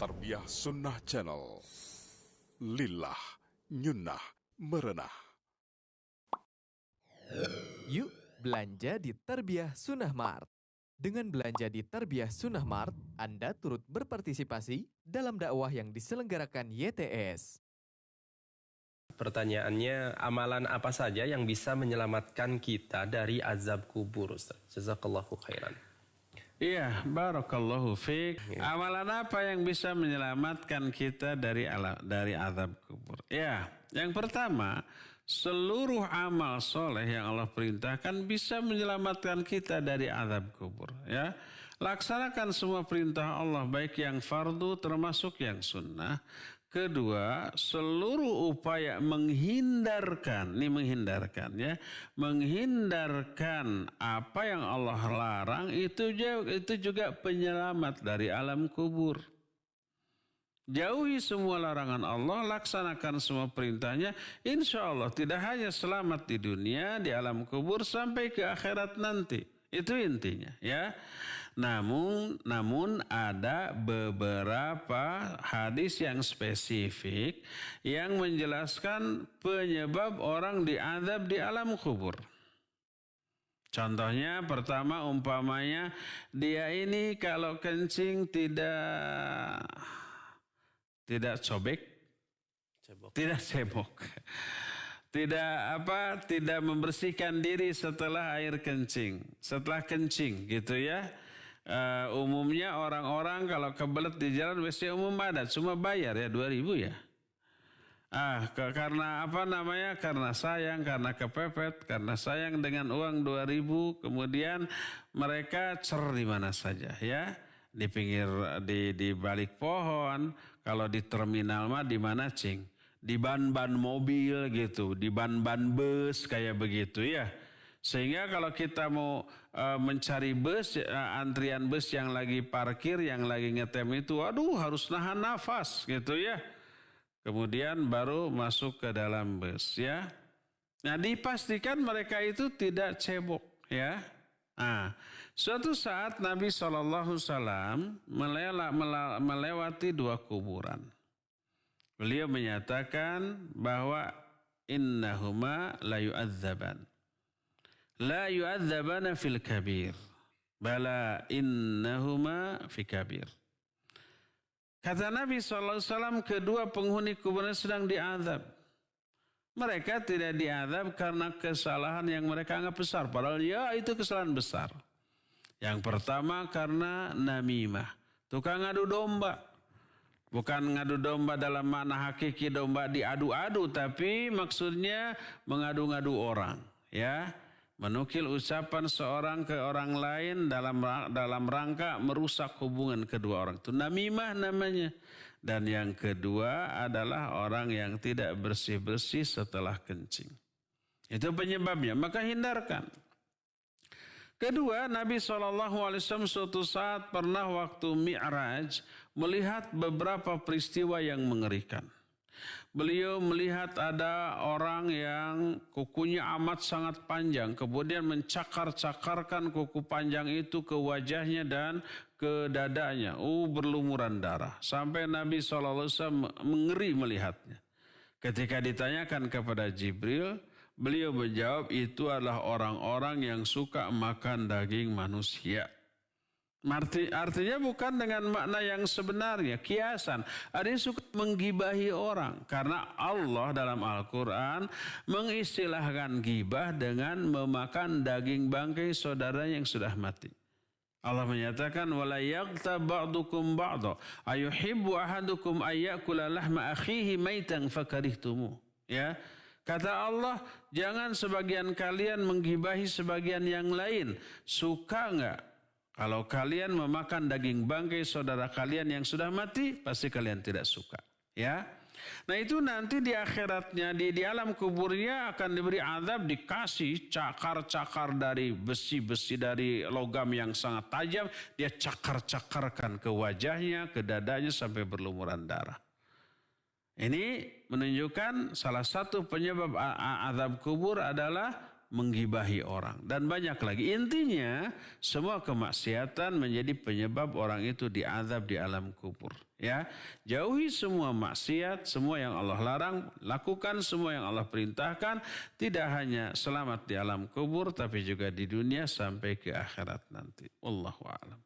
Tarbiyah Sunnah Channel. Lillah, nyunnah, merenah. Yuk belanja di Tarbiyah Sunnah Mart. Dengan belanja di Tarbiyah Sunnah Mart, Anda turut berpartisipasi dalam dakwah yang diselenggarakan YTS. Pertanyaannya, amalan apa saja yang bisa menyelamatkan kita dari azab kubur, Ustaz? Jazakallahu khairan. Iya, barakallahu fiik. Ya. Amalan apa yang bisa menyelamatkan kita dari azab kubur? Ya, yang pertama, seluruh amal soleh yang Allah perintahkan bisa menyelamatkan kita dari azab kubur. Ya, laksanakan semua perintah Allah, baik yang fardu termasuk yang sunnah. Kedua, seluruh upaya menghindarkan apa yang Allah larang itu juga penyelamat dari alam kubur. Jauhi semua larangan Allah, laksanakan semua perintahnya, insya Allah tidak hanya selamat di dunia, di alam kubur, sampai ke akhirat nanti. Itu intinya, ya. Namun ada beberapa hadis yang spesifik yang menjelaskan penyebab orang diazab di alam kubur. Contohnya pertama, umpamanya dia ini kalau kencing tidak cebok. Tidak membersihkan diri setelah kencing gitu ya. Umumnya orang-orang kalau kebelet di jalan WC umum ada, cuma bayar ya 2.000 ya. Karena sayang, karena kepepet, karena sayang dengan uang 2.000, kemudian mereka di mana saja ya. Di pinggir, di balik pohon, kalau di terminal mah di mana cing? Di ban-ban mobil gitu, di ban-ban bus kayak begitu ya. Sehingga kalau kita mau mencari bus, antrian bus yang lagi parkir, yang lagi ngetem itu, harus nahan nafas gitu ya. Kemudian baru masuk ke dalam bus ya. Nah, dipastikan mereka itu tidak cebok ya. Suatu saat Nabi SAW melewati 2 kuburan. Beliau menyatakan bahwa innahuma la yu'adzaban. La yu'adzabana fil kabir. Bala innahuma fi kabir. Kata Nabi SAW, kedua penghuni kuburan sedang diazab. Mereka tidak diazab karena kesalahan yang mereka anggap besar. Padahal ya itu kesalahan besar. Yang pertama karena namimah. Tukang adu domba. Bukan ngadu domba dalam makna hakiki domba diadu-adu, tapi maksudnya mengadu-ngadu orang, ya. Menukil ucapan seorang ke orang lain dalam rangka merusak hubungan kedua orang. Itu namimah namanya. Dan yang kedua adalah orang yang tidak bersih-bersih setelah kencing. Itu penyebabnya, maka hindarkan. Kedua, Nabi SAW suatu saat pernah waktu Mi'raj melihat beberapa peristiwa yang mengerikan. Beliau melihat ada orang yang kukunya amat sangat panjang, kemudian mencakar-cakarkan kuku panjang itu ke wajahnya dan ke dadanya. Berlumuran darah. Sampai Nabi SAW mengeri melihatnya. Ketika ditanyakan kepada Jibril, beliau menjawab itu adalah orang-orang yang suka makan daging manusia. Artinya bukan dengan makna yang sebenarnya, kiasan. Ada yang suka menggibahi orang. Karena Allah dalam Al-Quran mengistilahkan gibah dengan memakan daging bangkai saudara yang sudah mati. Allah menyatakan wala yaghtab ba'dukum ba'dha ayuhibbu ahadukum ayyakula lahma akhihi maitan fakarihtumu. Ya. Kata Allah, jangan sebagian kalian menggibahi sebagian yang lain. Suka enggak kalau kalian memakan daging bangkai saudara kalian yang sudah mati? Pasti kalian tidak suka. Ya. Nah itu nanti di akhiratnya, di alam kuburnya akan diberi azab, dikasih cakar-cakar dari besi-besi, dari logam yang sangat tajam. Dia cakar-cakarkan ke wajahnya, ke dadanya sampai berlumuran darah. Ini menunjukkan salah satu penyebab azab kubur adalah menggibahi orang, dan banyak lagi. Intinya semua kemaksiatan menjadi penyebab orang itu diazab di alam kubur. Ya, jauhi semua maksiat, semua yang Allah larang, lakukan semua yang Allah perintahkan. Tidak hanya selamat di alam kubur, tapi juga di dunia sampai ke akhirat nanti. Wallahu a'lam.